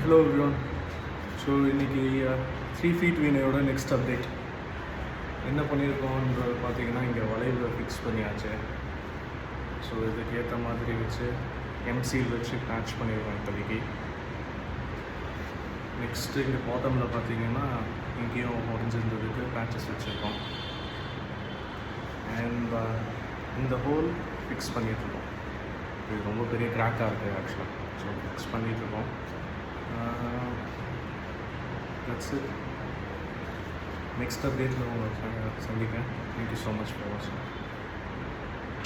Hello everyone. So இன்றைக்கி 3 feet வீணையோட next update என்ன பண்ணியிருக்கோன்றது பார்த்தீங்கன்னா, இங்கே வளைவு ஃபிக்ஸ் பண்ணியாச்சு. ஸோ இதுக்கு ஏற்ற மாதிரி வச்சு எம்சில் வச்சு பேட்ச் பண்ணிடுவோம் இப்போதைக்கு. நெக்ஸ்ட்டு இங்கே பாட்டமில் பார்த்தீங்கன்னா இங்கேயும் உடஞ்சிருந்ததுக்கு பேட்சஸ் வச்சுருக்கோம். அண்ட் இந்த ஹோல் ஃபிக்ஸ் பண்ணிகிட்ருக்கோம். இது ரொம்ப பெரிய கிராக்காக இருக்குது ஆக்சுவலாக. ஸோ ஃபிக்ஸ் பண்ணிகிட்ருக்கோம். That's it. Next update, I will send you. Thank you so much for watching.